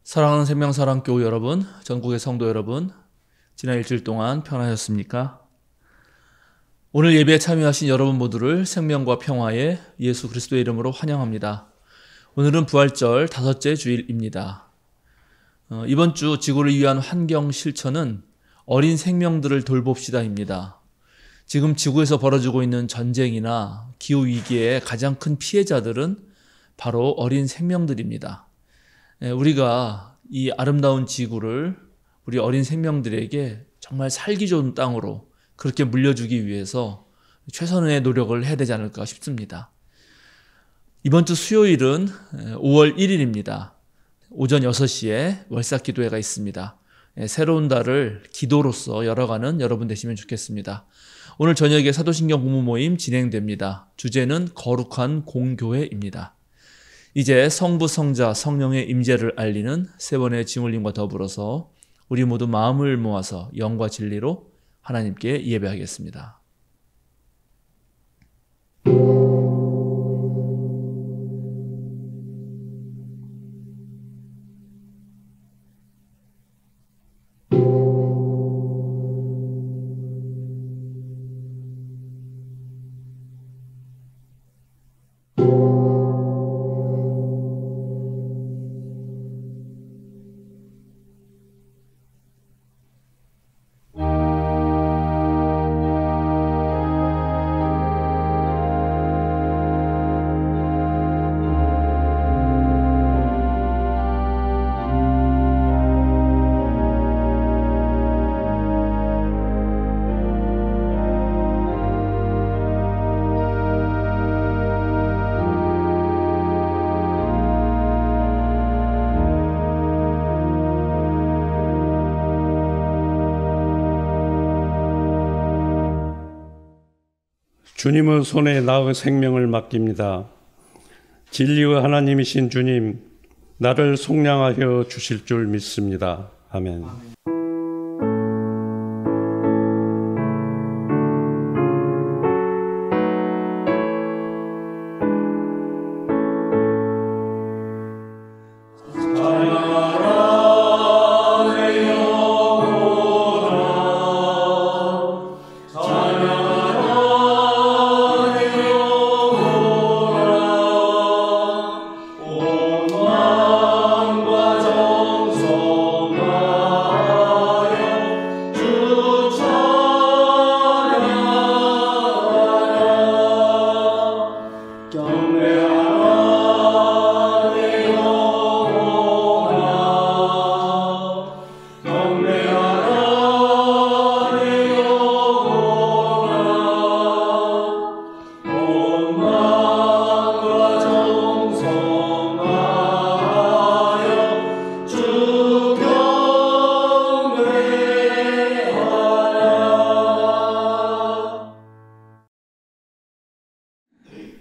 사랑하는 생명사랑교회 여러분, 전국의 성도 여러분, 지난 일주일 동안 평안하셨습니까? 오늘 예배에 참여하신 여러분 모두를 생명과 평화의 예수 그리스도의 이름으로 환영합니다. 오늘은 부활절 5째 주일입니다. 이번 주 지구를 위한 환경 실천은 어린 생명들을 돌봅시다입니다. 지금 지구에서 벌어지고 있는 전쟁이나 기후위기의 가장 큰 피해자들은 바로 어린 생명들입니다. 우리가 이 아름다운 지구를 우리 어린 생명들에게 정말 살기 좋은 땅으로 그렇게 물려주기 위해서 최선의 노력을 해야 되지 않을까 싶습니다. 이번 주 수요일은 5월 1일입니다. 오전 6시에 월삭 기도회가 있습니다. 새로운 달을 기도로서 열어가는 여러분 되시면 좋겠습니다. 오늘 저녁에 사도신경 공부 모임 진행됩니다. 주제는 거룩한 공교회입니다. 이제 성부, 성자, 성령의 임재를 알리는 세 번의 징홀림과 더불어서 우리 모두 마음을 모아서 영과 진리로 하나님께 예배하겠습니다. 주님의 손에 나의 생명을 맡깁니다. 진리의 하나님이신 주님, 나를 속량하여 주실 줄 믿습니다. 아멘.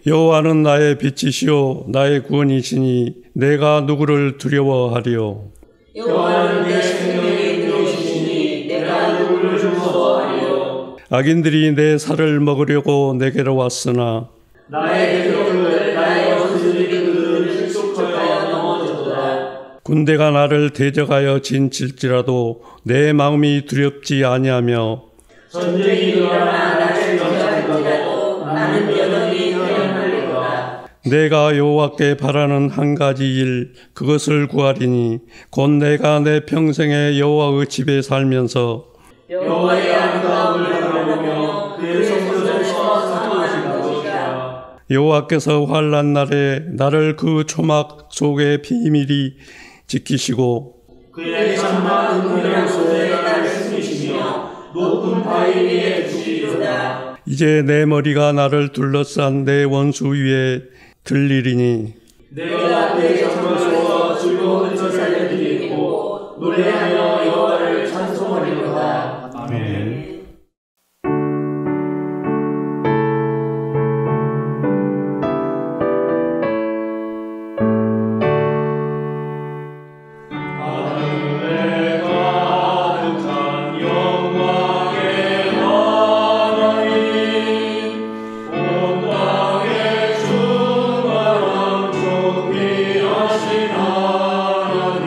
여호와는 나의 빛이시오 나의 구원이시니 내가 누구를 두려워하리요. 여호와는 내 생명의 인도이시니 내가 누구를 무서워하리요. 악인들이 내 살을 먹으려고 내게로 왔으나 나의 대적을 나의 원수들이 그 실속하여 넘어졌도다. 군대가 나를 대적하여 진칠지라도 내 마음이 두렵지 아니하며 전쟁이 일어나 나를 정찰할지라도 나는 여전히 현명하리로다. 내가 여호와께 바라는 한 가지 일 그것을 구하리니 곧 내가 내 평생에 여호와의 집에 살면서 여호와의 아름다움을 바라보며 그의 성소를 사모하는 것이라. 여호와께서 환난 날에 나를 그 초막 속에 비밀히 지키시고 그의 장막 은밀한 곳에 나를 숨기시며 높은 바위 위에 두시리로다. 이제 내 머리가 나를 둘러싼 내 원수 위에 들리리니 내가 내 장막에서 즐거운 제사를 드리고 노래하며 여호와를 찬송하리로다. 아멘. 하신 하나님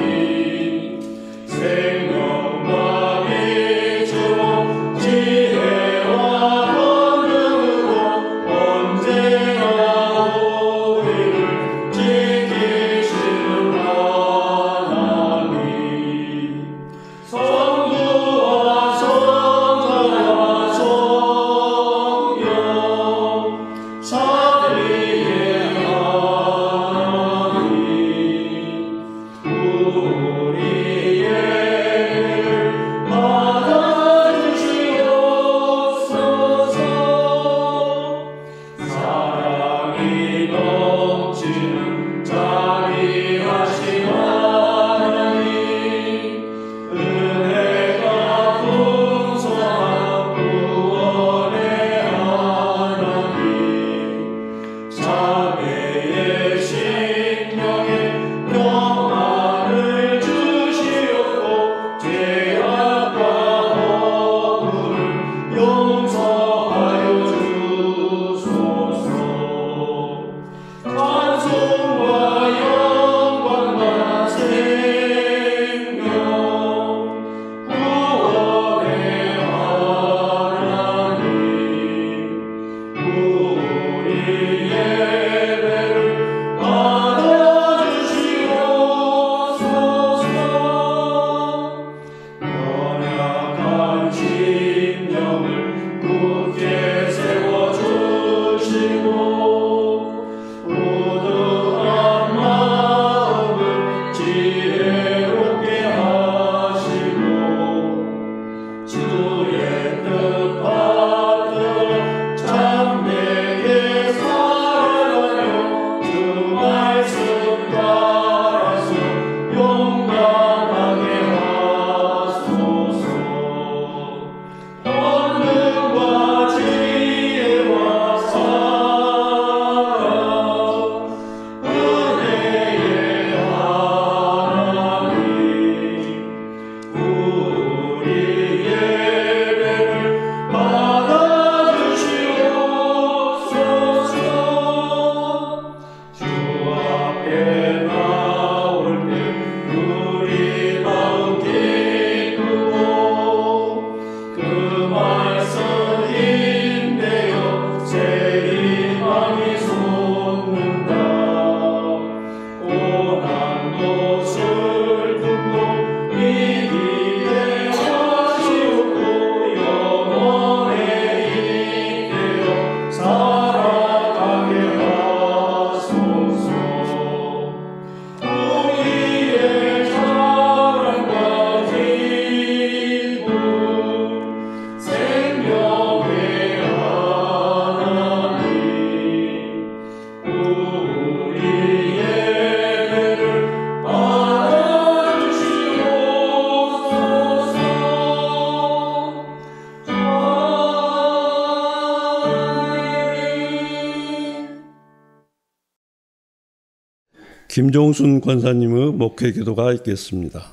김종순 권사님의 목회 기도가 있겠습니다.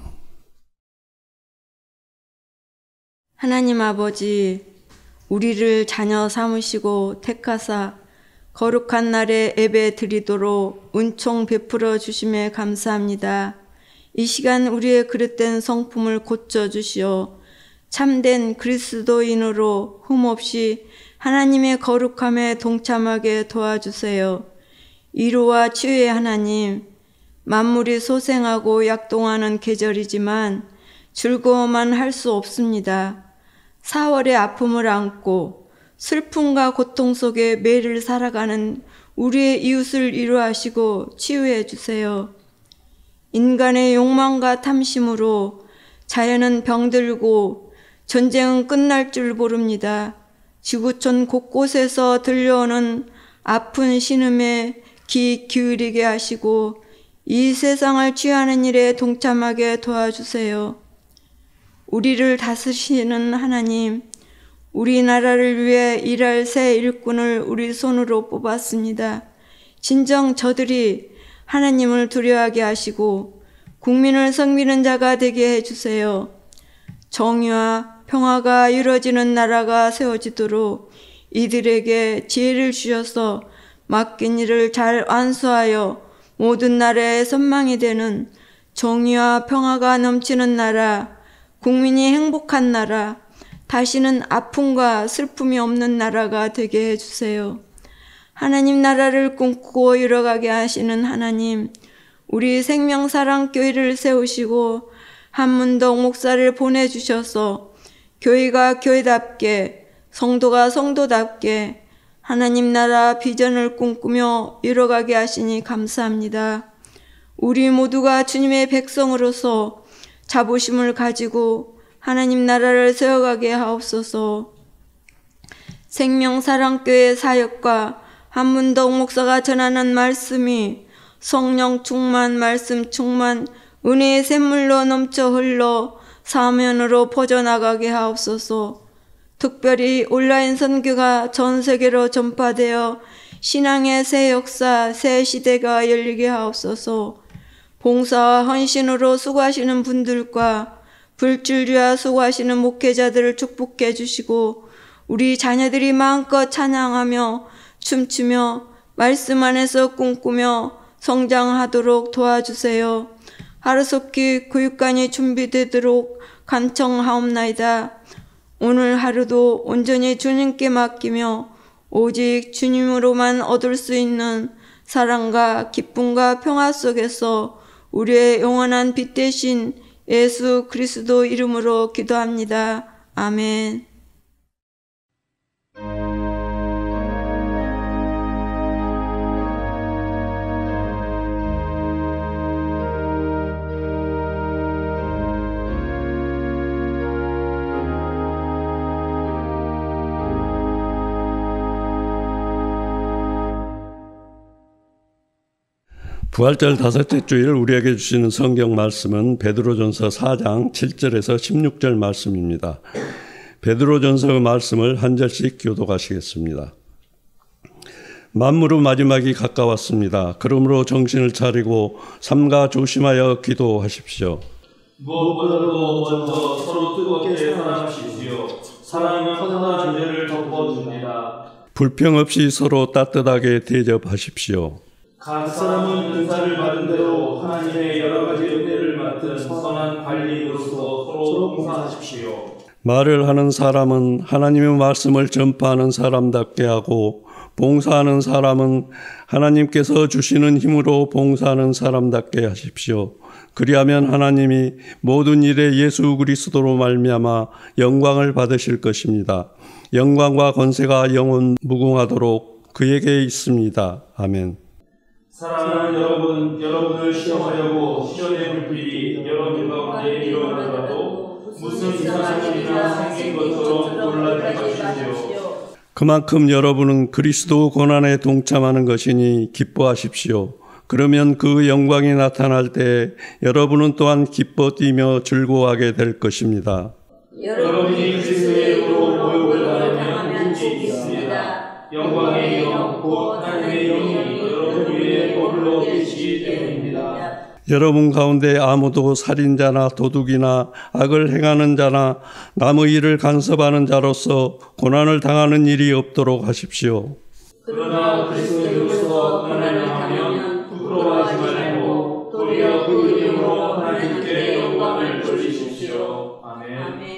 하나님 아버지, 우리를 자녀 삼으시고 택하사 거룩한 날에 예배 드리도록 은총 베풀어 주심에 감사합니다. 이 시간 우리의 그릇된 성품을 고쳐주시어 참된 그리스도인으로 흠없이 하나님의 거룩함에 동참하게 도와주세요. 위로와 치유의 하나님, 만물이 소생하고 약동하는 계절이지만 즐거워만 할 수 없습니다. 4월의 아픔을 안고 슬픔과 고통 속에 매일 살아가는 우리의 이웃을 위로하시고 치유해 주세요. 인간의 욕망과 탐심으로 자연은 병들고 전쟁은 끝날 줄 모릅니다. 지구촌 곳곳에서 들려오는 아픈 신음에 귀 기울이게 하시고 이 세상을 취하는 일에 동참하게 도와주세요. 우리를 다스리시는 하나님, 우리나라를 위해 일할 새 일꾼을 우리 손으로 뽑았습니다. 진정 저들이 하나님을 두려워하게 하시고 국민을 섬기는 자가 되게 해주세요. 정의와 평화가 이루어지는 나라가 세워지도록 이들에게 지혜를 주셔서 맡긴 일을 잘 완수하여 모든 나라의 선망이 되는 정의와 평화가 넘치는 나라, 국민이 행복한 나라, 다시는 아픔과 슬픔이 없는 나라가 되게 해주세요. 하나님 나라를 꿈꾸고 이뤄가게 하시는 하나님, 우리 생명사랑교회를 세우시고 한문덕 목사를 보내주셔서 교회가 교회답게, 성도가 성도답게 하나님 나라 비전을 꿈꾸며 이뤄가게 하시니 감사합니다. 우리 모두가 주님의 백성으로서 자부심을 가지고 하나님 나라를 세워가게 하옵소서. 생명사랑교회 사역과 한문덕 목사가 전하는 말씀이 성령 충만, 말씀 충만, 은혜의 샘물로 넘쳐 흘러 사면으로 퍼져나가게 하옵소서. 특별히 온라인 선교가 전 세계로 전파되어 신앙의 새 역사, 새 시대가 열리게 하옵소서. 봉사와 헌신으로 수고하시는 분들과 불출주야 수고하시는 목회자들을 축복해 주시고 우리 자녀들이 마음껏 찬양하며 춤추며 말씀 안에서 꿈꾸며 성장하도록 도와주세요. 하루속히 교육관이 준비되도록 간청하옵나이다. 오늘 하루도 온전히 주님께 맡기며 오직 주님으로만 얻을 수 있는 사랑과 기쁨과 평화 속에서 우리의 영원한 빛 되신 예수 그리스도 이름으로 기도합니다. 아멘. 부활절 다섯째 주일 우리에게 주시는 성경 말씀은 베드로전서 4장 7절에서 16절 말씀입니다. 베드로전서 말씀을 한 절씩 교독하시겠습니다. 만물의 마지막이 가까웠습니다. 그러므로 정신을 차리고 삼가 조심하여 기도하십시오. 무엇보다도 먼저 서로 뜨겁게 사랑하십시오. 사랑은 허다한 죄를 덮어줍니다. 불평 없이 서로 따뜻하게 대접하십시오. 각 사람은 은사를 받은 대로 하나님의 여러 가지 은혜를 맡은 선한 관리로서 서로 봉사하십시오. 말을 하는 사람은 하나님의 말씀을 전파하는 사람답게 하고 봉사하는 사람은 하나님께서 주시는 힘으로 봉사하는 사람답게 하십시오. 그리하면 하나님이 모든 일에 예수 그리스도로 말미암아 영광을 받으실 것입니다. 영광과 권세가 영원 무궁하도록 그에게 있습니다. 아멘. 사랑하는 여러분, 여러분을 시험하려고 시련의 불빛이 여러분 가운데 일어나더라도 무슨 이상한 일이나 생긴 것처럼 놀라지 마십시오. 그만큼 여러분은 그리스도 고난에 동참하는 것이니 기뻐하십시오. 그러면 그 영광이 나타날 때 여러분은 또한 기뻐 뛰며 즐거워하게 될 것입니다. 여러분이 그리스도의 이름으로 모욕을 당하면 복이 있습니다. 영광의 영, 곧 하나님의 영이 여러분 위에 머물러 계시기 때문입니다. 여러분 가운데 아무도 살인자나 도둑이나 악을 행하는 자나 남의 일을 간섭하는 자로서 고난을 당하는 일이 없도록 하십시오. 그러나 그리스도인으로서 고난을 당하면 부끄러워하지 말고 도리어 그 이름으로 하나님께 영광을 돌리십시오. 아멘.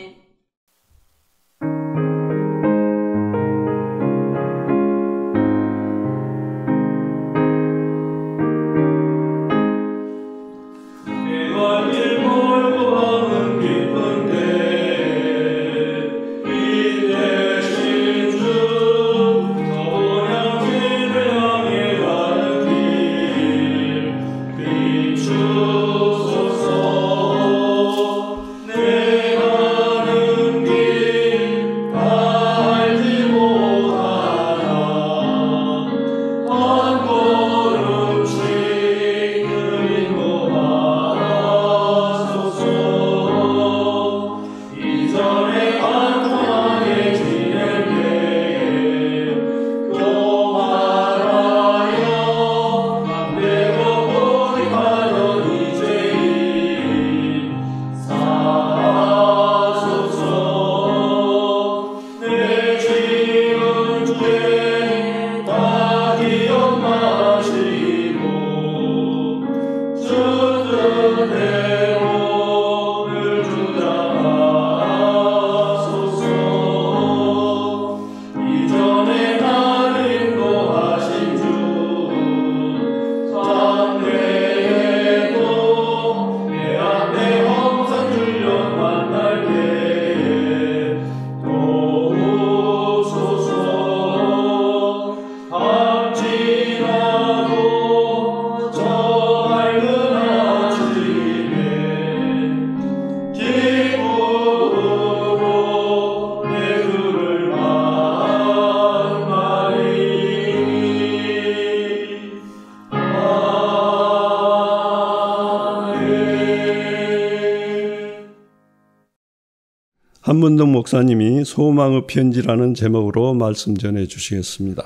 한문동 목사님이 소망의 편지라는 제목으로 말씀 전해 주시겠습니다.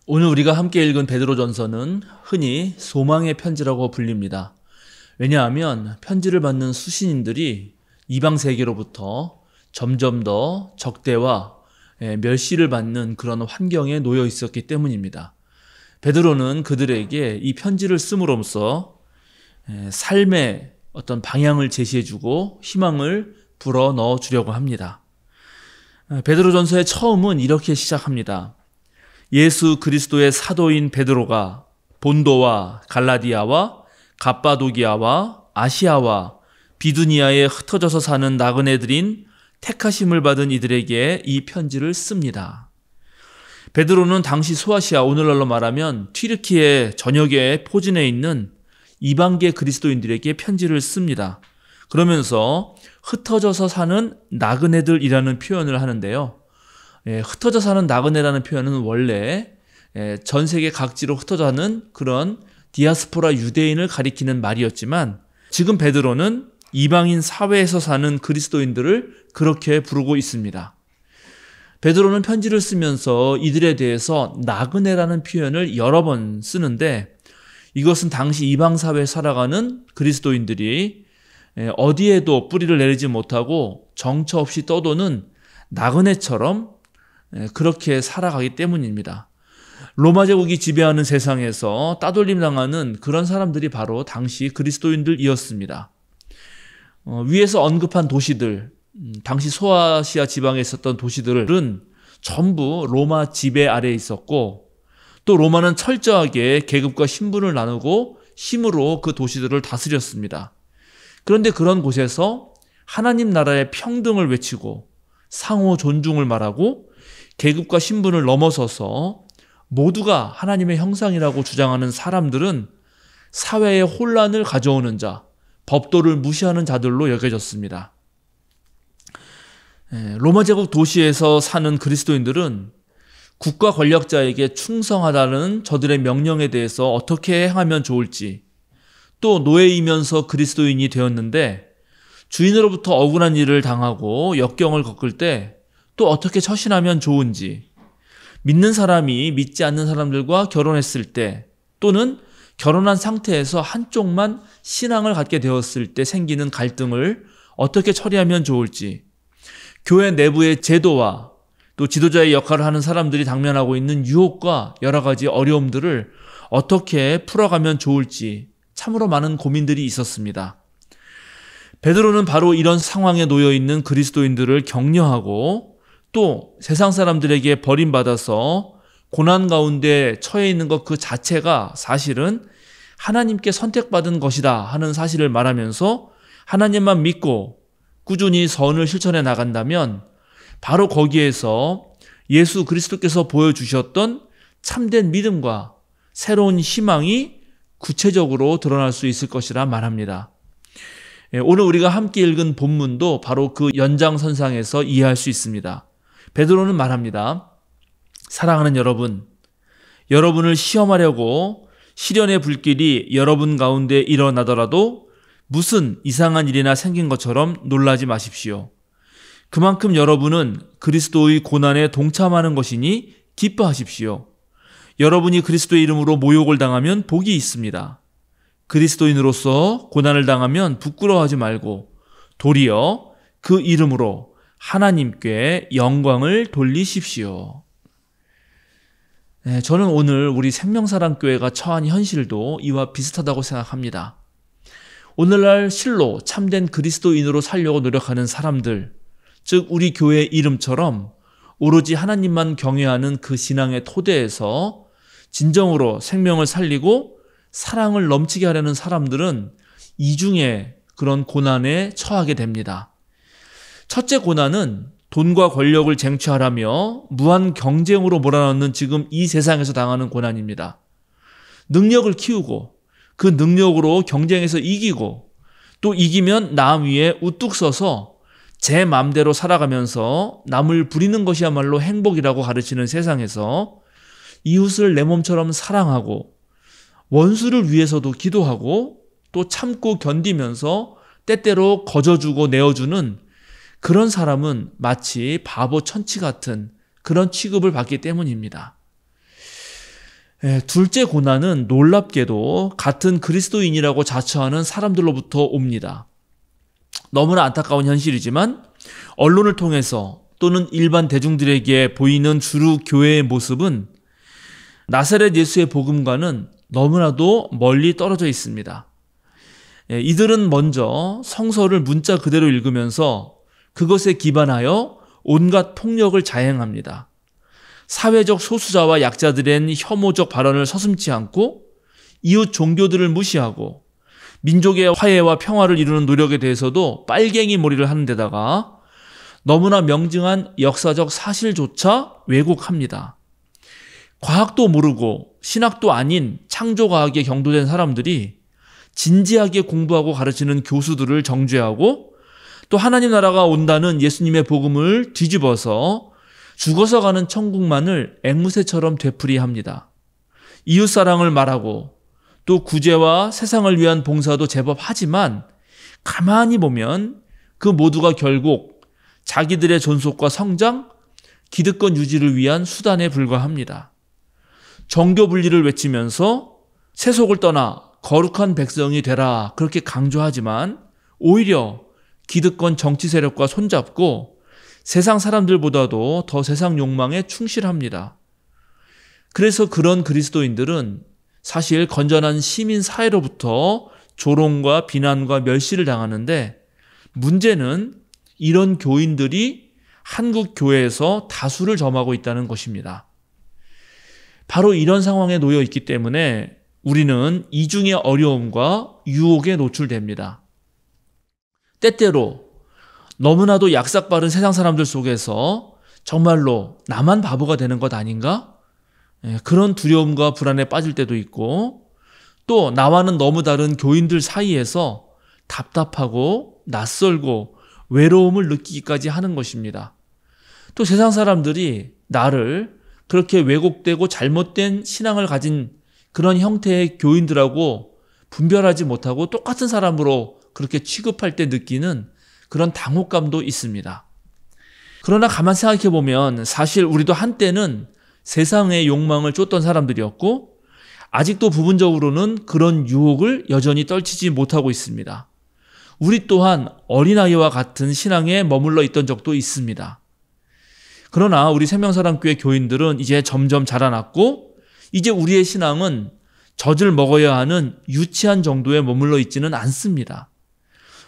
오늘 우리가 함께 읽은 베드로전서는 흔히 소망의 편지라고 불립니다. 왜냐하면 편지를 받는 수신인들이 이방 세계로부터 점점 더 적대와 멸시를 받는 그런 환경에 놓여 있었기 때문입니다. 베드로는 그들에게 이 편지를 씀으로써 삶의 어떤 방향을 제시해주고 희망을 불어넣어 주려고 합니다. 베드로전서의 처음은 이렇게 시작합니다. 예수 그리스도의 사도인 베드로가 본도와 갈라디아와 갑바도기아와 아시아와 비두니아에 흩어져서 사는 나그네들인 택하심을 받은 이들에게 이 편지를 씁니다. 베드로는 당시 소아시아, 오늘날로 말하면 튀르키예 전역에 포진해 있는 이방계 그리스도인들에게 편지를 씁니다. 그러면서 흩어져서 사는 나그네들이라는 표현을 하는데요. 흩어져 사는 나그네라는 표현은 원래 전 세계 각지로 흩어져 사는 그런 디아스포라 유대인을 가리키는 말이었지만 지금 베드로는 이방인 사회에서 사는 그리스도인들을 그렇게 부르고 있습니다. 베드로는 편지를 쓰면서 이들에 대해서 나그네라는 표현을 여러 번 쓰는데 이것은 당시 이방 사회에 살아가는 그리스도인들이 어디에도 뿌리를 내리지 못하고 정처 없이 떠도는 나그네처럼 그렇게 살아가기 때문입니다. 로마 제국이 지배하는 세상에서 따돌림 당하는 그런 사람들이 바로 당시 그리스도인들이었습니다. 위에서 언급한 도시들, 당시 소아시아 지방에 있었던 도시들은 전부 로마 지배 아래에 있었고 또 로마는 철저하게 계급과 신분을 나누고 힘으로 그 도시들을 다스렸습니다. 그런데 그런 곳에서 하나님 나라의 평등을 외치고 상호 존중을 말하고 계급과 신분을 넘어서서 모두가 하나님의 형상이라고 주장하는 사람들은 사회에 혼란을 가져오는 자, 법도를 무시하는 자들로 여겨졌습니다. 로마 제국 도시에서 사는 그리스도인들은 국가 권력자에게 충성하다는 저들의 명령에 대해서 어떻게 행하면 좋을지, 또 노예이면서 그리스도인이 되었는데 주인으로부터 억울한 일을 당하고 역경을 겪을 때 또 어떻게 처신하면 좋은지, 믿는 사람이 믿지 않는 사람들과 결혼했을 때 또는 결혼한 상태에서 한쪽만 신앙을 갖게 되었을 때 생기는 갈등을 어떻게 처리하면 좋을지, 교회 내부의 제도와 또 지도자의 역할을 하는 사람들이 당면하고 있는 유혹과 여러 가지 어려움들을 어떻게 풀어가면 좋을지 참으로 많은 고민들이 있었습니다. 베드로는 바로 이런 상황에 놓여 있는 그리스도인들을 격려하고 또 세상 사람들에게 버림받아서 고난 가운데 처해 있는 것 그 자체가 사실은 하나님께 선택받은 것이다 하는 사실을 말하면서 하나님만 믿고 꾸준히 선을 실천해 나간다면 바로 거기에서 예수 그리스도께서 보여주셨던 참된 믿음과 새로운 희망이 구체적으로 드러날 수 있을 것이라 말합니다. 오늘 우리가 함께 읽은 본문도 바로 그 연장선상에서 이해할 수 있습니다. 베드로는 말합니다. 사랑하는 여러분, 여러분을 시험하려고 시련의 불길이 여러분 가운데 일어나더라도 무슨 이상한 일이나 생긴 것처럼 놀라지 마십시오. 그만큼 여러분은 그리스도의 고난에 동참하는 것이니 기뻐하십시오. 여러분이 그리스도의 이름으로 모욕을 당하면 복이 있습니다. 그리스도인으로서 고난을 당하면 부끄러워하지 말고 도리어 그 이름으로 하나님께 영광을 돌리십시오. 저는 오늘 우리 생명사랑교회가 처한 현실도 이와 비슷하다고 생각합니다. 오늘날 실로 참된 그리스도인으로 살려고 노력하는 사람들, 즉 우리 교회의 이름처럼 오로지 하나님만 경외하는 그 신앙의 토대에서 진정으로 생명을 살리고 사랑을 넘치게 하려는 사람들은 이중에 그런 고난에 처하게 됩니다. 첫째 고난은 돈과 권력을 쟁취하라며 무한 경쟁으로 몰아넣는 지금 이 세상에서 당하는 고난입니다. 능력을 키우고 그 능력으로 경쟁에서 이기고 또 이기면 남 위에 우뚝 서서 제 마음대로 살아가면서 남을 부리는 것이야말로 행복이라고 가르치는 세상에서 이웃을 내 몸처럼 사랑하고 원수를 위해서도 기도하고 또 참고 견디면서 때때로 거저주고 내어주는 그런 사람은 마치 바보 천치 같은 그런 취급을 받기 때문입니다. 둘째 고난은 놀랍게도 같은 그리스도인이라고 자처하는 사람들로부터 옵니다. 너무나 안타까운 현실이지만 언론을 통해서 또는 일반 대중들에게 보이는 주류 교회의 모습은 나사렛 예수의 복음과는 너무나도 멀리 떨어져 있습니다. 이들은 먼저 성서를 문자 그대로 읽으면서 그것에 기반하여 온갖 폭력을 자행합니다. 사회적 소수자와 약자들의 혐오적 발언을 서슴지 않고 이웃 종교들을 무시하고 민족의 화해와 평화를 이루는 노력에 대해서도 빨갱이 몰이를 하는 데다가 너무나 명징한 역사적 사실조차 왜곡합니다. 과학도 모르고 신학도 아닌 창조과학에 경도된 사람들이 진지하게 공부하고 가르치는 교수들을 정죄하고 또 하나님 나라가 온다는 예수님의 복음을 뒤집어서 죽어서 가는 천국만을 앵무새처럼 되풀이합니다. 이웃사랑을 말하고 또 구제와 세상을 위한 봉사도 제법 하지만 가만히 보면 그 모두가 결국 자기들의 존속과 성장, 기득권 유지를 위한 수단에 불과합니다. 정교 분리를 외치면서 세속을 떠나 거룩한 백성이 되라 그렇게 강조하지만 오히려 기득권 정치 세력과 손잡고 세상 사람들보다도 더 세상 욕망에 충실합니다. 그래서 그런 그리스도인들은 사실 건전한 시민 사회로부터 조롱과 비난과 멸시를 당하는데 문제는 이런 교인들이 한국 교회에서 다수를 점하고 있다는 것입니다. 바로 이런 상황에 놓여 있기 때문에 우리는 이중의 어려움과 유혹에 노출됩니다. 때때로 너무나도 약삭빠른 세상 사람들 속에서 정말로 나만 바보가 되는 것 아닌가? 그런 두려움과 불안에 빠질 때도 있고 또 나와는 너무 다른 교인들 사이에서 답답하고 낯설고 외로움을 느끼기까지 하는 것입니다. 또 세상 사람들이 나를 그렇게 왜곡되고 잘못된 신앙을 가진 그런 형태의 교인들하고 분별하지 못하고 똑같은 사람으로 그렇게 취급할 때 느끼는 그런 당혹감도 있습니다. 그러나 가만 생각해 보면 사실 우리도 한때는 세상의 욕망을 쫓던 사람들이었고 아직도 부분적으로는 그런 유혹을 여전히 떨치지 못하고 있습니다. 우리 또한 어린아이와 같은 신앙에 머물러 있던 적도 있습니다. 그러나 우리 생명사랑교회 교인들은 이제 점점 자라났고 이제 우리의 신앙은 젖을 먹어야 하는 유치한 정도에 머물러 있지는 않습니다.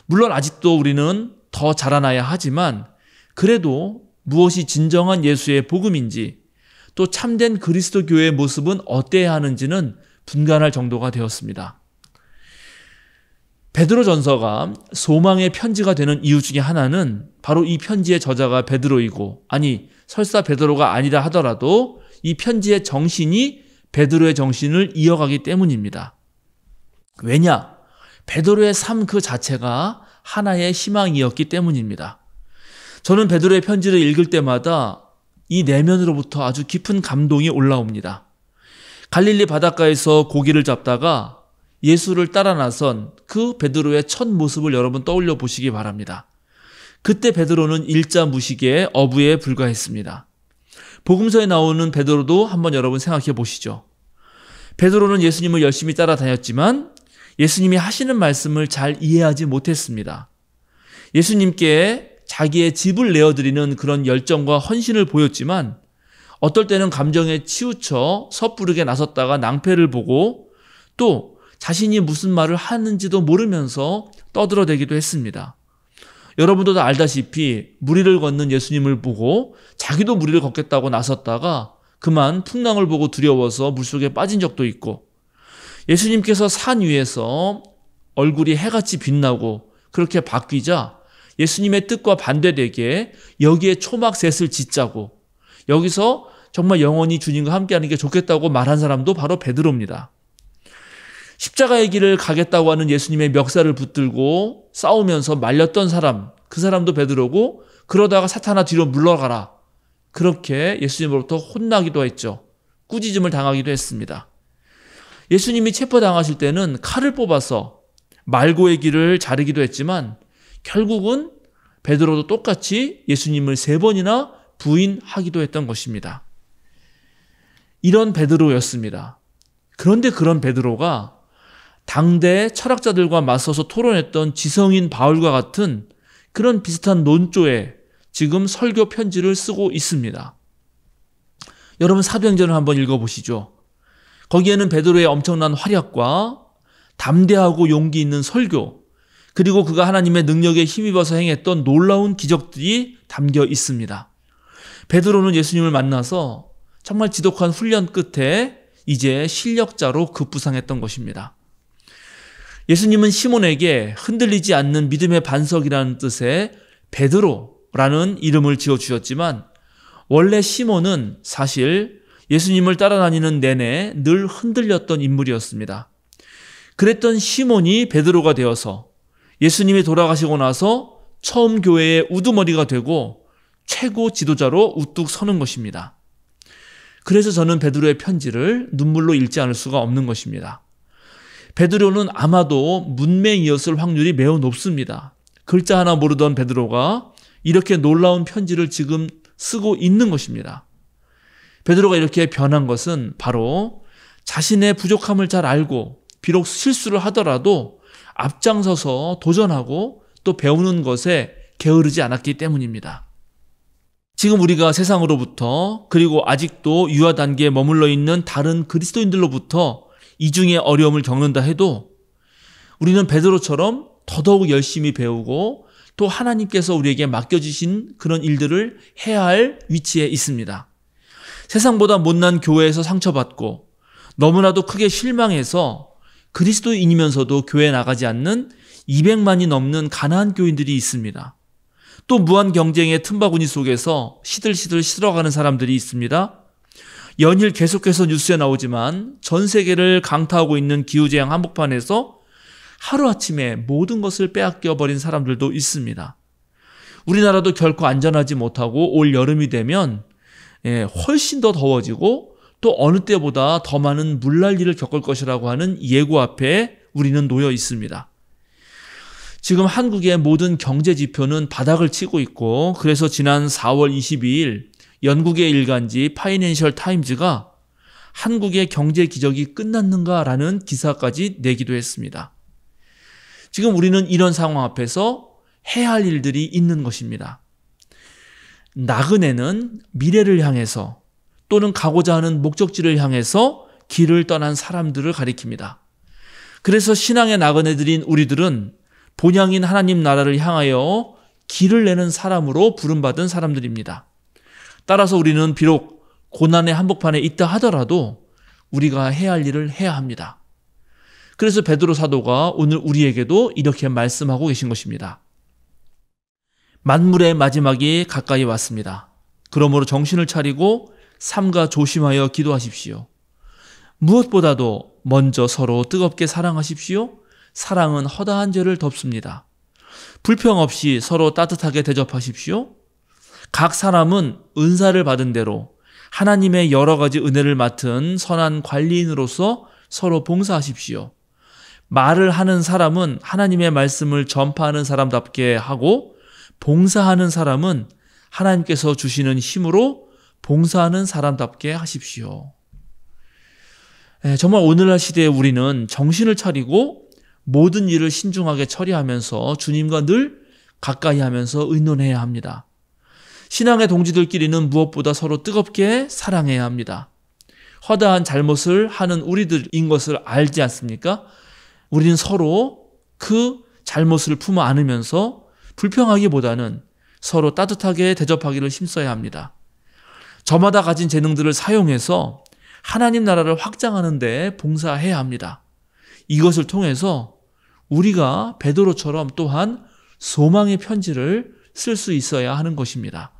물론 아직도 우리는 더 자라나야 하지만 그래도 무엇이 진정한 예수의 복음인지 또 참된 그리스도 교회의 모습은 어때야 하는지는 분간할 정도가 되었습니다. 베드로전서가 소망의 편지가 되는 이유 중에 하나는 바로 이 편지의 저자가 베드로이고, 아니 설사 베드로가 아니라 하더라도 이 편지의 정신이 베드로의 정신을 이어가기 때문입니다. 왜냐? 베드로의 삶 그 자체가 하나의 희망이었기 때문입니다. 저는 베드로의 편지를 읽을 때마다 이 내면으로부터 아주 깊은 감동이 올라옵니다. 갈릴리 바닷가에서 고기를 잡다가 예수를 따라 나선 그 베드로의 첫 모습을 여러분 떠올려 보시기 바랍니다. 그때 베드로는 일자 무식의 어부에 불과했습니다. 복음서에 나오는 베드로도 한번 여러분 생각해 보시죠. 베드로는 예수님을 열심히 따라다녔지만 예수님이 하시는 말씀을 잘 이해하지 못했습니다. 예수님께 자기의 집을 내어드리는 그런 열정과 헌신을 보였지만 어떨 때는 감정에 치우쳐 섣부르게 나섰다가 낭패를 보고 또 자신이 무슨 말을 하는지도 모르면서 떠들어대기도 했습니다. 여러분도 다 알다시피 무리를 걷는 예수님을 보고 자기도 무리를 걷겠다고 나섰다가 그만 풍랑을 보고 두려워서 물속에 빠진 적도 있고, 예수님께서 산 위에서 얼굴이 해같이 빛나고 그렇게 바뀌자 예수님의 뜻과 반대되게 여기에 초막셋을 짓자고 여기서 정말 영원히 주님과 함께하는 게 좋겠다고 말한 사람도 바로 베드로입니다. 십자가의 길을 가겠다고 하는 예수님의 멱살을 붙들고 싸우면서 말렸던 사람, 그 사람도 베드로고, 그러다가 사탄아 뒤로 물러가라, 그렇게 예수님으로부터 혼나기도 했죠. 꾸짖음을 당하기도 했습니다. 예수님이 체포당하실 때는 칼을 뽑아서 말고의 길을 자르기도 했지만 결국은 베드로도 똑같이 예수님을 3번이나 부인하기도 했던 것입니다. 이런 베드로였습니다. 그런데 그런 베드로가 당대 철학자들과 맞서서 토론했던 지성인 바울과 같은 그런 비슷한 논조에 지금 설교 편지를 쓰고 있습니다. 여러분 사도행전을 한번 읽어보시죠. 거기에는 베드로의 엄청난 활약과 담대하고 용기 있는 설교, 그리고 그가 하나님의 능력에 힘입어서 행했던 놀라운 기적들이 담겨 있습니다. 베드로는 예수님을 만나서 정말 지독한 훈련 끝에 이제 실력자로 급부상했던 것입니다. 예수님은 시몬에게 흔들리지 않는 믿음의 반석이라는 뜻의 베드로라는 이름을 지어주셨지만 원래 시몬은 사실 예수님을 따라다니는 내내 늘 흔들렸던 인물이었습니다. 그랬던 시몬이 베드로가 되어서 예수님이 돌아가시고 나서 처음 교회의 우두머리가 되고 최고 지도자로 우뚝 서는 것입니다. 그래서 저는 베드로의 편지를 눈물로 읽지 않을 수가 없는 것입니다. 베드로는 아마도 문맹이었을 확률이 매우 높습니다. 글자 하나 모르던 베드로가 이렇게 놀라운 편지를 지금 쓰고 있는 것입니다. 베드로가 이렇게 변한 것은 바로 자신의 부족함을 잘 알고 비록 실수를 하더라도 앞장서서 도전하고 또 배우는 것에 게으르지 않았기 때문입니다. 지금 우리가 세상으로부터 그리고 아직도 유아 단계에 머물러 있는 다른 그리스도인들로부터 이중의 어려움을 겪는다 해도 우리는 베드로처럼 더더욱 열심히 배우고 또 하나님께서 우리에게 맡겨주신 그런 일들을 해야 할 위치에 있습니다. 세상보다 못난 교회에서 상처받고 너무나도 크게 실망해서 그리스도인이면서도 교회에 나가지 않는 200만이 넘는 가난한 교인들이 있습니다. 또 무한 경쟁의 틈바구니 속에서 시들시들 시들어가는 사람들이 있습니다. 연일 계속해서 뉴스에 나오지만 전 세계를 강타하고 있는 기후재앙 한복판에서 하루아침에 모든 것을 빼앗겨버린 사람들도 있습니다. 우리나라도 결코 안전하지 못하고 올 여름이 되면 훨씬 더 더워지고 또 어느 때보다 더 많은 물난리를 겪을 것이라고 하는 예고 앞에 우리는 놓여 있습니다. 지금 한국의 모든 경제 지표는 바닥을 치고 있고, 그래서 지난 4월 22일 영국의 일간지 파이낸셜 타임즈가 한국의 경제 기적이 끝났는가라는 기사까지 내기도 했습니다. 지금 우리는 이런 상황 앞에서 해야 할 일들이 있는 것입니다. 나그네는 미래를 향해서 또는 가고자 하는 목적지를 향해서 길을 떠난 사람들을 가리킵니다. 그래서 신앙의 나그네들인 우리들은 본향인 하나님 나라를 향하여 길을 내는 사람으로 부름받은 사람들입니다. 따라서 우리는 비록 고난의 한복판에 있다 하더라도 우리가 해야 할 일을 해야 합니다. 그래서 베드로 사도가 오늘 우리에게도 이렇게 말씀하고 계신 것입니다. 만물의 마지막이 가까이 왔습니다. 그러므로 정신을 차리고 삼가 조심하여 기도하십시오. 무엇보다도 먼저 서로 뜨겁게 사랑하십시오. 사랑은 허다한 죄를 덮습니다. 불평 없이 서로 따뜻하게 대접하십시오. 각 사람은 은사를 받은 대로 하나님의 여러 가지 은혜를 맡은 선한 관리인으로서 서로 봉사하십시오. 말을 하는 사람은 하나님의 말씀을 전파하는 사람답게 하고, 봉사하는 사람은 하나님께서 주시는 힘으로 봉사하는 사람답게 하십시오. 정말 오늘날 시대에 우리는 정신을 차리고 모든 일을 신중하게 처리하면서 주님과 늘 가까이 하면서 의논해야 합니다. 신앙의 동지들끼리는 무엇보다 서로 뜨겁게 사랑해야 합니다. 허다한 잘못을 하는 우리들인 것을 알지 않습니까? 우리는 서로 그 잘못을 품어 안으면서 불평하기보다는 서로 따뜻하게 대접하기를 힘써야 합니다. 저마다 가진 재능들을 사용해서 하나님 나라를 확장하는 데 봉사해야 합니다. 이것을 통해서 우리가 베드로처럼 또한 소망의 편지를 쓸 수 있어야 하는 것입니다.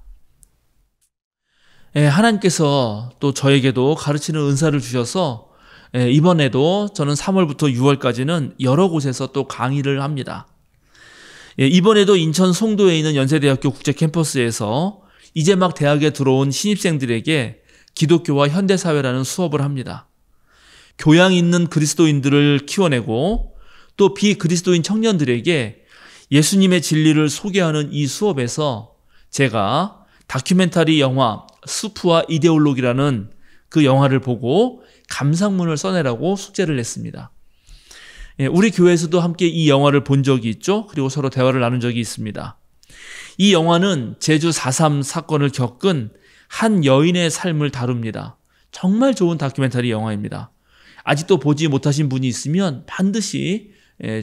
하나님께서 또 저에게도 가르치는 은사를 주셔서 이번에도 저는 3월부터 6월까지는 여러 곳에서 또 강의를 합니다. 이번에도 인천 송도에 있는 연세대학교 국제캠퍼스에서 이제 막 대학에 들어온 신입생들에게 기독교와 현대사회라는 수업을 합니다. 교양 있는 그리스도인들을 키워내고 또 비그리스도인 청년들에게 예수님의 진리를 소개하는 이 수업에서 제가 다큐멘터리 영화 수프와 이데올로기라는 그 영화를 보고 감상문을 써내라고 숙제를 냈습니다. 우리 교회에서도 함께 이 영화를 본 적이 있죠. 그리고 서로 대화를 나눈 적이 있습니다. 이 영화는 제주 4.3 사건을 겪은 한 여인의 삶을 다룹니다. 정말 좋은 다큐멘터리 영화입니다. 아직도 보지 못하신 분이 있으면 반드시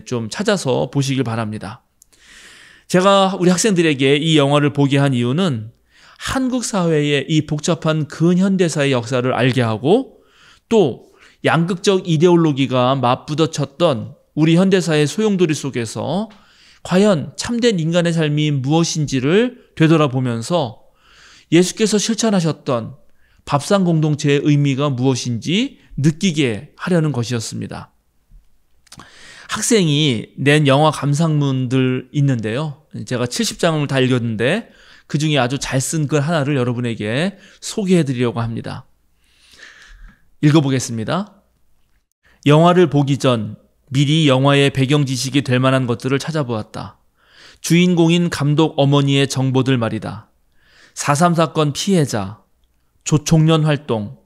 좀 찾아서 보시길 바랍니다. 제가 우리 학생들에게 이 영화를 보게 한 이유는 한국 사회의 이 복잡한 근현대사의 역사를 알게 하고 또 양극적 이데올로기가 맞부딪혔던 우리 현대사의 소용돌이 속에서 과연 참된 인간의 삶이 무엇인지를 되돌아보면서 예수께서 실천하셨던 밥상 공동체의 의미가 무엇인지 느끼게 하려는 것이었습니다. 학생이 낸 영화 감상문들 있는데요. 제가 70장을 다 읽었는데 그 중에 아주 잘 쓴 글 하나를 여러분에게 소개해드리려고 합니다. 읽어보겠습니다. 영화를 보기 전 미리 영화의 배경 지식이 될 만한 것들을 찾아보았다. 주인공인 감독 어머니의 정보들 말이다. 4.3 사건 피해자, 조총련 활동,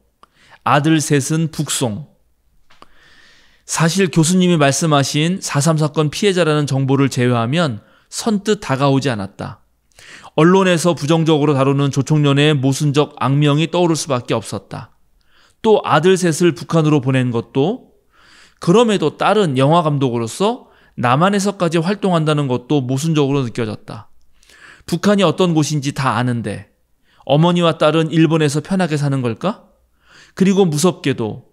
아들 셋은 북송. 사실 교수님이 말씀하신 4.3 사건 피해자라는 정보를 제외하면 선뜻 다가오지 않았다. 언론에서 부정적으로 다루는 조총련의 모순적 악명이 떠오를 수밖에 없었다. 또 아들 셋을 북한으로 보낸 것도, 그럼에도 딸은 영화 감독으로서 남한에서까지 활동한다는 것도 모순적으로 느껴졌다. 북한이 어떤 곳인지 다 아는데 어머니와 딸은 일본에서 편하게 사는 걸까? 그리고 무섭게도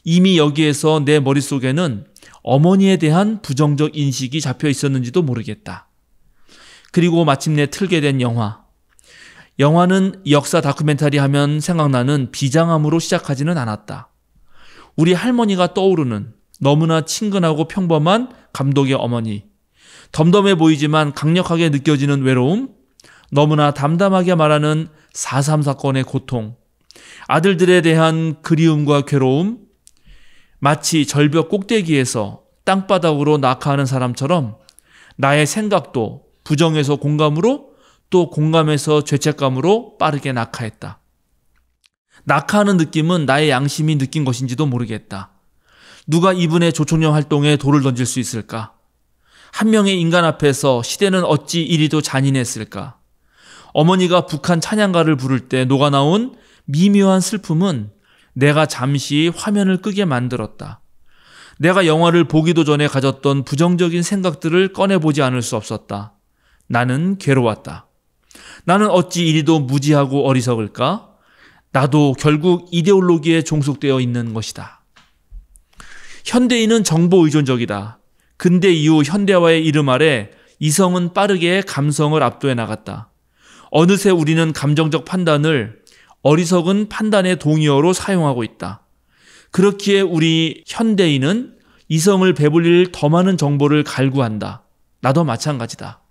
이미 여기에서 내 머릿속에는 어머니에 대한 부정적 인식이 잡혀 있었는지도 모르겠다. 그리고 마침내 틀게 된 영화. 영화는 역사 다큐멘터리 하면 생각나는 비장함으로 시작하지는 않았다. 우리 할머니가 떠오르는 너무나 친근하고 평범한 감독의 어머니. 덤덤해 보이지만 강력하게 느껴지는 외로움. 너무나 담담하게 말하는 4.3 사건의 고통. 아들들에 대한 그리움과 괴로움. 마치 절벽 꼭대기에서 땅바닥으로 낙하하는 사람처럼 나의 생각도 부정에서 공감으로 또 공감에서 죄책감으로 빠르게 낙하했다. 낙하하는 느낌은 나의 양심이 느낀 것인지도 모르겠다. 누가 이분의 조총련 활동에 돌을 던질 수 있을까? 한 명의 인간 앞에서 시대는 어찌 이리도 잔인했을까? 어머니가 북한 찬양가를 부를 때 녹아나온 미묘한 슬픔은 내가 잠시 화면을 끄게 만들었다. 내가 영화를 보기도 전에 가졌던 부정적인 생각들을 꺼내보지 않을 수 없었다. 나는 괴로웠다. 나는 어찌 이리도 무지하고 어리석을까? 나도 결국 이데올로기에 종속되어 있는 것이다. 현대인은 정보 의존적이다. 근대 이후 현대화의 이름 아래 이성은 빠르게 감성을 압도해 나갔다. 어느새 우리는 감정적 판단을 어리석은 판단의 동의어로 사용하고 있다. 그렇기에 우리 현대인은 이성을 배불릴 더 많은 정보를 갈구한다. 나도 마찬가지다.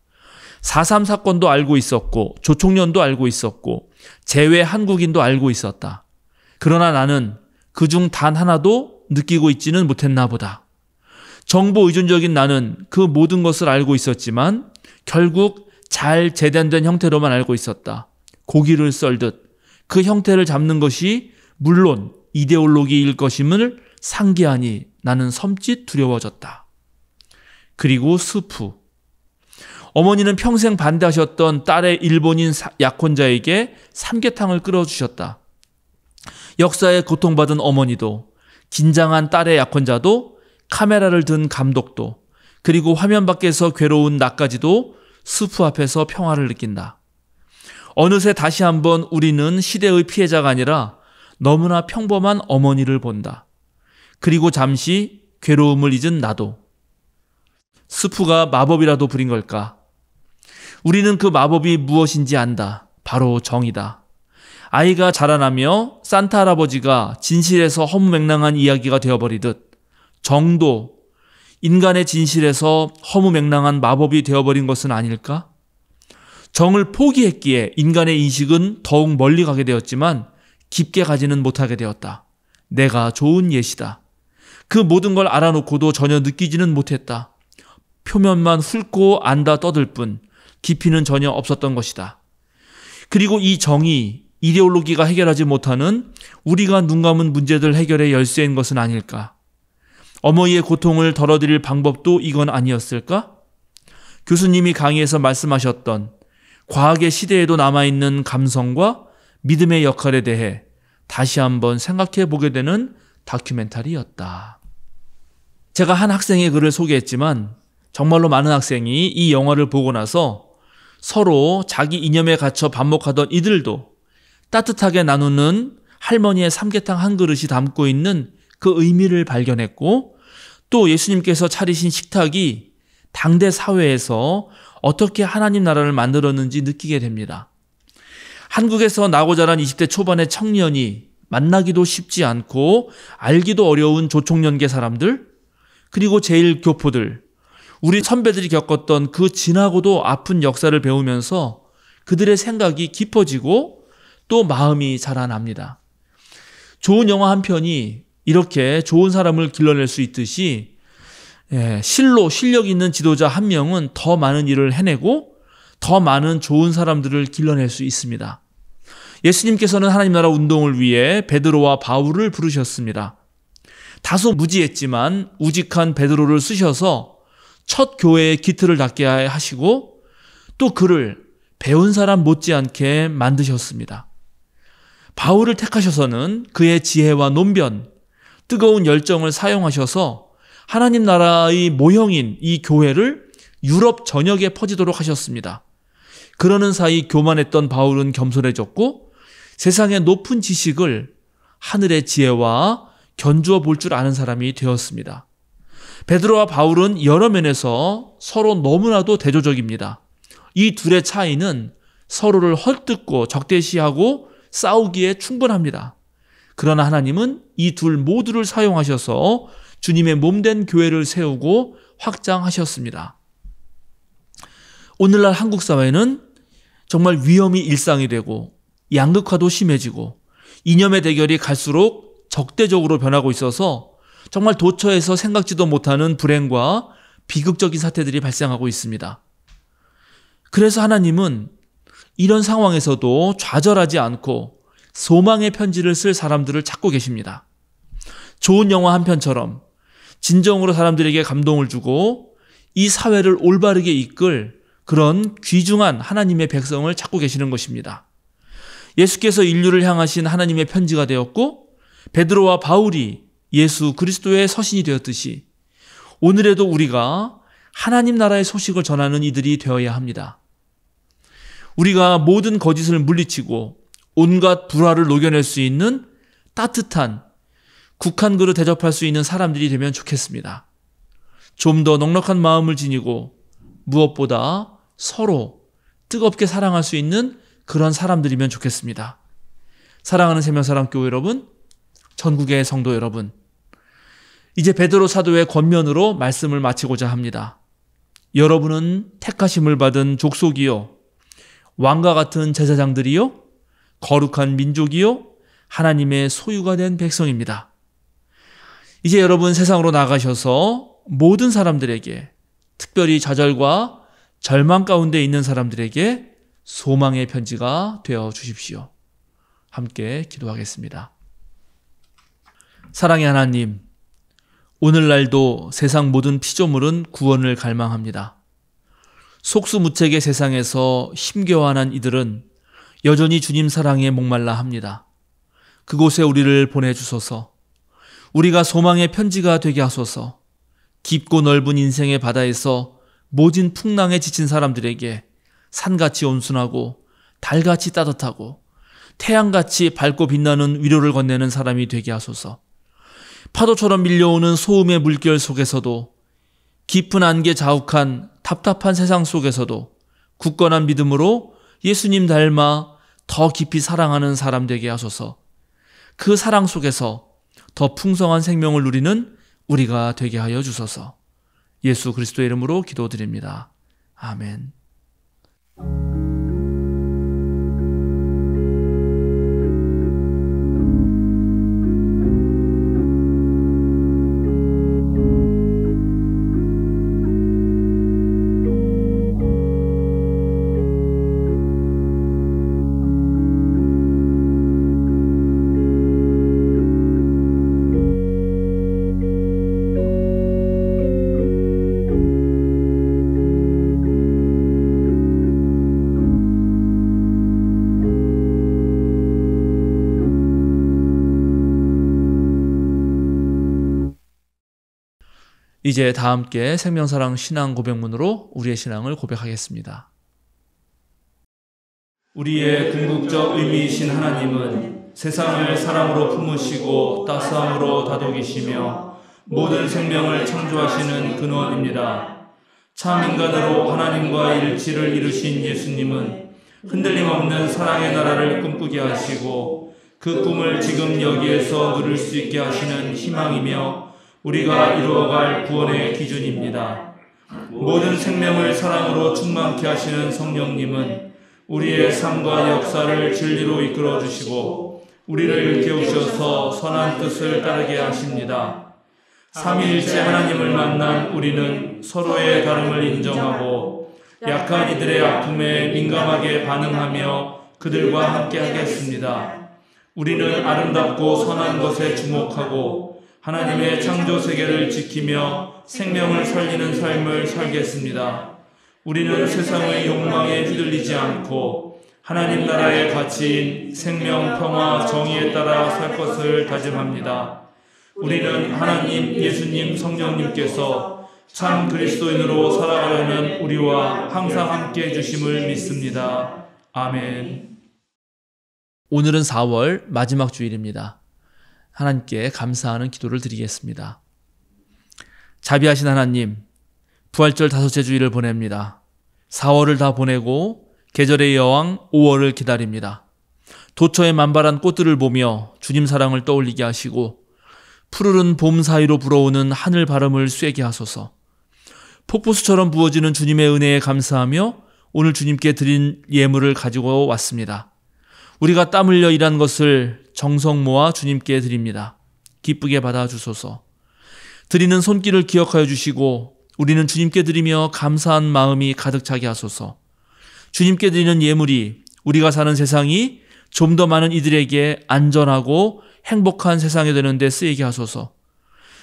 4.3 사건도 알고 있었고 조총련도 알고 있었고 재외 한국인도 알고 있었다. 그러나 나는 그중 단 하나도 느끼고 있지는 못했나 보다. 정보 의존적인 나는 그 모든 것을 알고 있었지만 결국 잘 재단된 형태로만 알고 있었다. 고기를 썰듯 그 형태를 잡는 것이 물론 이데올로기일 것임을 상기하니 나는 섬찟 두려워졌다. 그리고 스프. 어머니는 평생 반대하셨던 딸의 일본인 약혼자에게 삼계탕을 끓여주셨다. 역사에 고통받은 어머니도, 긴장한 딸의 약혼자도, 카메라를 든 감독도, 그리고 화면 밖에서 괴로운 나까지도 스프 앞에서 평화를 느낀다. 어느새 다시 한번 우리는 시대의 피해자가 아니라 너무나 평범한 어머니를 본다. 그리고 잠시 괴로움을 잊은 나도. 스프가 마법이라도 부린 걸까? 우리는 그 마법이 무엇인지 안다. 바로 정이다. 아이가 자라나며 산타 할아버지가 진실에서 허무맹랑한 이야기가 되어버리듯 정도 인간의 진실에서 허무맹랑한 마법이 되어버린 것은 아닐까? 정을 포기했기에 인간의 인식은 더욱 멀리 가게 되었지만 깊게 가지는 못하게 되었다. 내가 좋은 예시다. 그 모든 걸 알아놓고도 전혀 느끼지는 못했다. 표면만 훑고 안다 떠들 뿐 깊이는 전혀 없었던 것이다. 그리고 이 정이 이데올로기가 해결하지 못하는 우리가 눈 감은 문제들 해결의 열쇠인 것은 아닐까? 어머니의 고통을 덜어드릴 방법도 이건 아니었을까? 교수님이 강의에서 말씀하셨던 과학의 시대에도 남아있는 감성과 믿음의 역할에 대해 다시 한번 생각해 보게 되는 다큐멘터리였다. 제가 한 학생의 글을 소개했지만 정말로 많은 학생이 이 영화를 보고 나서 서로 자기 이념에 갇혀 반목하던 이들도 따뜻하게 나누는 할머니의 삼계탕 한 그릇이 담고 있는 그 의미를 발견했고 또 예수님께서 차리신 식탁이 당대 사회에서 어떻게 하나님 나라를 만들었는지 느끼게 됩니다. 한국에서 나고 자란 20대 초반의 청년이 만나기도 쉽지 않고 알기도 어려운 조총련계 사람들, 그리고 제1교포들, 우리 선배들이 겪었던 그 진하고도 아픈 역사를 배우면서 그들의 생각이 깊어지고 또 마음이 자라납니다. 좋은 영화 한 편이 이렇게 좋은 사람을 길러낼 수 있듯이 실로 실력 있는 지도자 한 명은 더 많은 일을 해내고 더 많은 좋은 사람들을 길러낼 수 있습니다. 예수님께서는 하나님 나라 운동을 위해 베드로와 바울을 부르셨습니다. 다소 무지했지만 우직한 베드로를 쓰셔서 첫 교회의 기틀을 닦게 하시고 또 그를 배운 사람 못지않게 만드셨습니다. 바울을 택하셔서는 그의 지혜와 논변, 뜨거운 열정을 사용하셔서 하나님 나라의 모형인 이 교회를 유럽 전역에 퍼지도록 하셨습니다. 그러는 사이 교만했던 바울은 겸손해졌고 세상의 높은 지식을 하늘의 지혜와 견주어 볼 줄 아는 사람이 되었습니다. 베드로와 바울은 여러 면에서 서로 너무나도 대조적입니다. 이 둘의 차이는 서로를 헐뜯고 적대시하고 싸우기에 충분합니다. 그러나 하나님은 이 둘 모두를 사용하셔서 주님의 몸된 교회를 세우고 확장하셨습니다. 오늘날 한국 사회는 정말 위험이 일상이 되고 양극화도 심해지고 이념의 대결이 갈수록 적대적으로 변하고 있어서 정말 도처에서 생각지도 못하는 불행과 비극적인 사태들이 발생하고 있습니다. 그래서 하나님은 이런 상황에서도 좌절하지 않고 소망의 편지를 쓸 사람들을 찾고 계십니다. 좋은 영화 한 편처럼 진정으로 사람들에게 감동을 주고 이 사회를 올바르게 이끌 그런 귀중한 하나님의 백성을 찾고 계시는 것입니다. 예수께서 인류를 향하신 하나님의 편지가 되었고 베드로와 바울이 예수 그리스도의 서신이 되었듯이 오늘에도 우리가 하나님 나라의 소식을 전하는 이들이 되어야 합니다. 우리가 모든 거짓을 물리치고 온갖 불화를 녹여낼 수 있는 따뜻한 국한 그릇 대접할 수 있는 사람들이 되면 좋겠습니다. 좀 더 넉넉한 마음을 지니고 무엇보다 서로 뜨겁게 사랑할 수 있는 그런 사람들이면 좋겠습니다. 사랑하는 생명사랑교회 여러분, 전국의 성도 여러분, 이제 베드로 사도의 권면으로 말씀을 마치고자 합니다. 여러분은 택하심을 받은 족속이요, 왕과 같은 제사장들이요, 거룩한 민족이요, 하나님의 소유가 된 백성입니다. 이제 여러분 세상으로 나가셔서 모든 사람들에게, 특별히 좌절과 절망 가운데 있는 사람들에게 소망의 편지가 되어 주십시오. 함께 기도하겠습니다. 사랑의 하나님, 오늘날도 세상 모든 피조물은 구원을 갈망합니다. 속수무책의 세상에서 힘겨워하는 이들은 여전히 주님 사랑에 목말라 합니다. 그곳에 우리를 보내주소서. 우리가 소망의 편지가 되게 하소서. 깊고 넓은 인생의 바다에서 모진 풍랑에 지친 사람들에게 산같이 온순하고 달같이 따뜻하고 태양같이 밝고 빛나는 위로를 건네는 사람이 되게 하소서. 파도처럼 밀려오는 소음의 물결 속에서도, 깊은 안개 자욱한 답답한 세상 속에서도 굳건한 믿음으로 예수님 닮아 더 깊이 사랑하는 사람 되게 하소서. 그 사랑 속에서 더 풍성한 생명을 누리는 우리가 되게 하여 주소서. 예수 그리스도의 이름으로 기도드립니다. 아멘. 이제 다 함께 생명사랑 신앙 고백문으로 우리의 신앙을 고백하겠습니다. 우리의 궁극적 의미이신 하나님은 세상을 사랑으로 품으시고 따스함으로 다독이시며 모든 생명을 창조하시는 근원입니다. 참 인간으로 하나님과 일치를 이루신 예수님은 흔들림 없는 사랑의 나라를 꿈꾸게 하시고 그 꿈을 지금 여기에서 누릴 수 있게 하시는 희망이며 우리가 이루어갈 구원의 기준입니다. 모든 생명을 사랑으로 충만케 하시는 성령님은 우리의 삶과 역사를 진리로 이끌어 주시고 우리를 깨우셔서 선한 뜻을 따르게 하십니다. 삼위일체 하나님을 만난 우리는 서로의 다름을 인정하고 약한 이들의 아픔에 민감하게 반응하며 그들과 함께 하겠습니다. 우리는 아름답고 선한 것에 주목하고 하나님의 창조 세계를 지키며 생명을 살리는 삶을 살겠습니다. 우리는 세상의 욕망에 휘둘리지 않고 하나님 나라의 가치인 생명, 평화, 정의에 따라 살 것을 다짐합니다. 우리는 하나님, 예수님, 성령님께서 참 그리스도인으로 살아가려는 우리와 항상 함께 해주심을 믿습니다. 아멘. 오늘은 4월 마지막 주일입니다. 하나님께 감사하는 기도를 드리겠습니다. 자비하신 하나님, 부활절 5째 주일을 보냅니다. 4월을 다 보내고 계절의 여왕 5월을 기다립니다. 도처의 만발한 꽃들을 보며 주님 사랑을 떠올리게 하시고 푸르른 봄 사이로 불어오는 하늘 바람을 쐬게 하소서. 폭포수처럼 부어지는 주님의 은혜에 감사하며 오늘 주님께 드린 예물을 가지고 왔습니다. 우리가 땀 흘려 일한 것을 정성 모아 주님께 드립니다. 기쁘게 받아주소서. 드리는 손길을 기억하여 주시고 우리는 주님께 드리며 감사한 마음이 가득 차게 하소서. 주님께 드리는 예물이 우리가 사는 세상이 좀 더 많은 이들에게 안전하고 행복한 세상이 되는 데 쓰이게 하소서.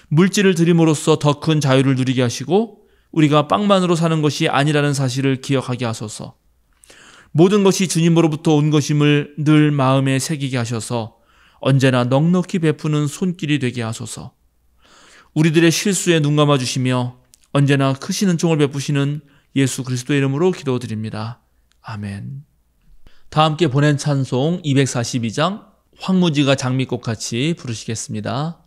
물질을 드림으로써 더 큰 자유를 누리게 하시고 우리가 빵만으로 사는 것이 아니라는 사실을 기억하게 하소서. 모든 것이 주님으로부터 온 것임을 늘 마음에 새기게 하셔서 언제나 넉넉히 베푸는 손길이 되게 하소서. 우리들의 실수에 눈감아 주시며 언제나 크신 은총을 베푸시는 예수 그리스도의 이름으로 기도드립니다. 아멘. 다 함께 보낸 찬송 242장 황무지가 장미꽃 같이 부르시겠습니다.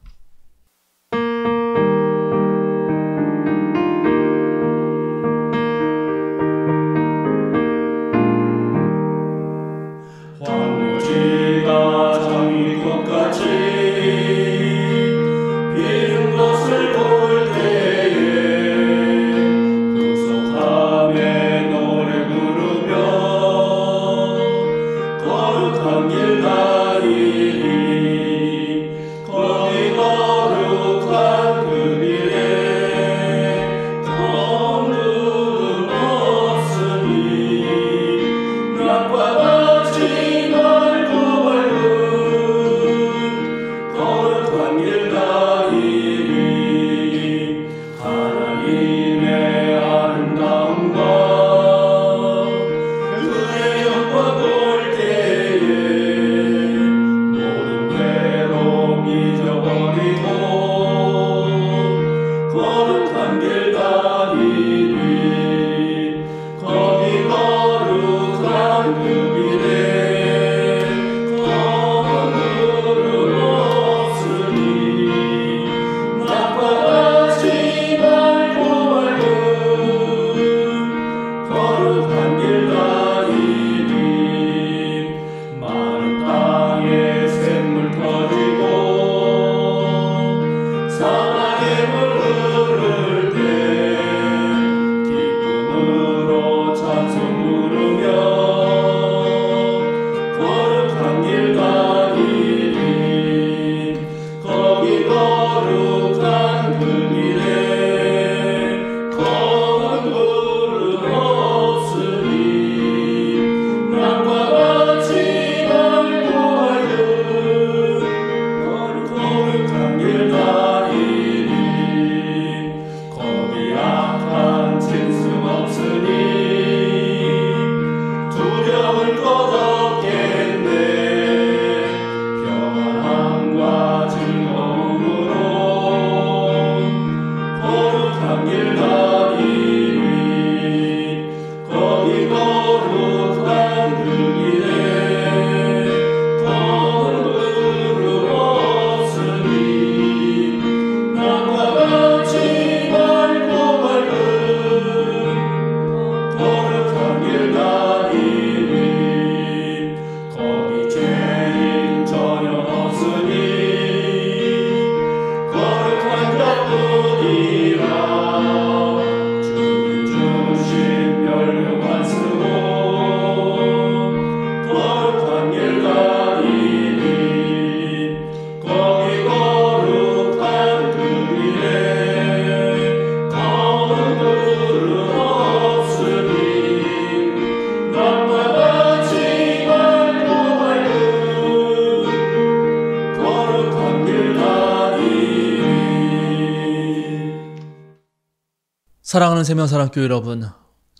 사랑하는 세명사랑교회 여러분,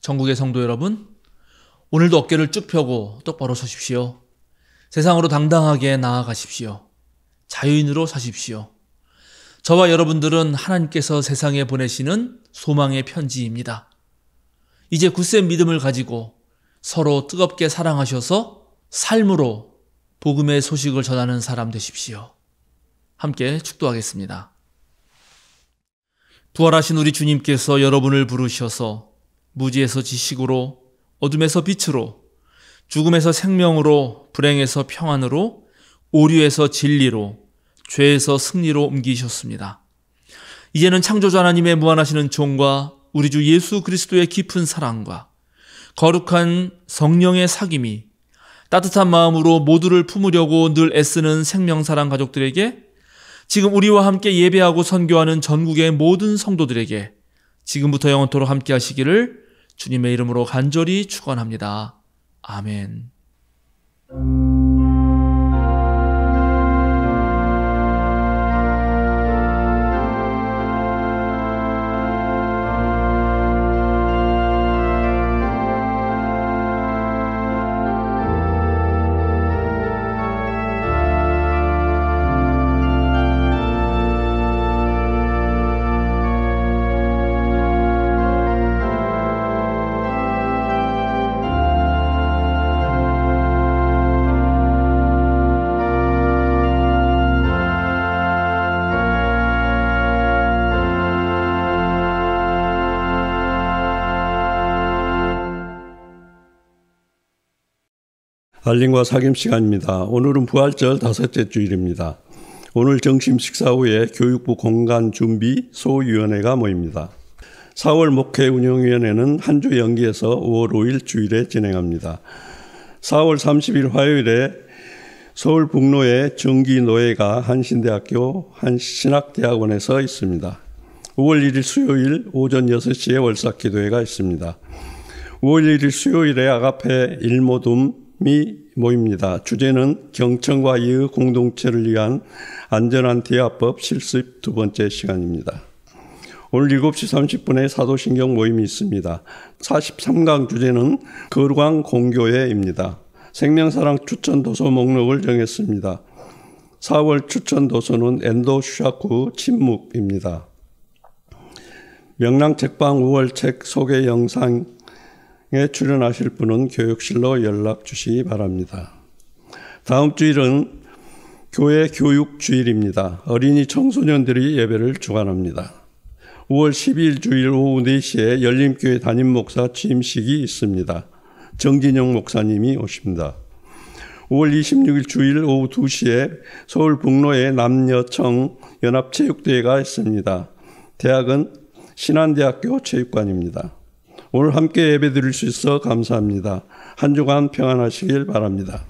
전국의 성도 여러분, 오늘도 어깨를 쭉 펴고 똑바로 서십시오. 세상으로 당당하게 나아가십시오. 자유인으로 사십시오. 저와 여러분들은 하나님께서 세상에 보내시는 소망의 편지입니다. 이제 굳센 믿음을 가지고 서로 뜨겁게 사랑하셔서 삶으로 복음의 소식을 전하는 사람 되십시오. 함께 축도하겠습니다. 부활하신 우리 주님께서 여러분을 부르셔서 무지에서 지식으로, 어둠에서 빛으로, 죽음에서 생명으로, 불행에서 평안으로, 오류에서 진리로, 죄에서 승리로 옮기셨습니다. 이제는 창조주 하나님의 무한하시는 종과 우리 주 예수 그리스도의 깊은 사랑과 거룩한 성령의 사귐이 따뜻한 마음으로 모두를 품으려고 늘 애쓰는 생명사랑 가족들에게, 지금 우리와 함께 예배하고 선교하는 전국의 모든 성도들에게 지금부터 영원토록 함께 하시기를 주님의 이름으로 간절히 축원합니다. 아멘. 알림과 사김 시간입니다. 오늘은 부활절 5째 주일입니다. 오늘 점심 식사 후에 교육부 공간 준비 소위원회가 모입니다. 4월 목회 운영위원회는 한 주 연기해서 5월 5일 주일에 진행합니다. 4월 30일 화요일에 서울 북로의 정기노회가 한신대학교 한신학대학원에서 있습니다. 5월 1일 수요일 오전 6시에 월삭기도회가 있습니다. 5월 1일 수요일에 아가페 일모둠이 모입니다. 주제는 경청과 이의 공동체를 위한 안전한 대화법 실습 2번째 시간입니다. 오늘 7시 30분에 사도신경 모임이 있습니다. 43강 주제는 거루강 공교회입니다. 생명사랑 추천 도서 목록을 정했습니다. 4월 추천 도서는 엔도 슈샤쿠 침묵입니다. 명랑 책방 5월 책 소개 영상에 출연하실 분은 교육실로 연락 주시기 바랍니다. 다음 주일은 교회 교육 주일입니다. 어린이 청소년들이 예배를 주관합니다. 5월 12일 주일 오후 4시에 열림교회 담임 목사 취임식이 있습니다. 정진영 목사님이 오십니다. 5월 26일 주일 오후 2시에 서울 북로의 남녀청 연합체육대회가 있습니다. 대학은 신한대학교 체육관입니다. 오늘 함께 예배 드릴 수 있어 감사합니다. 한 주간 평안하시길 바랍니다.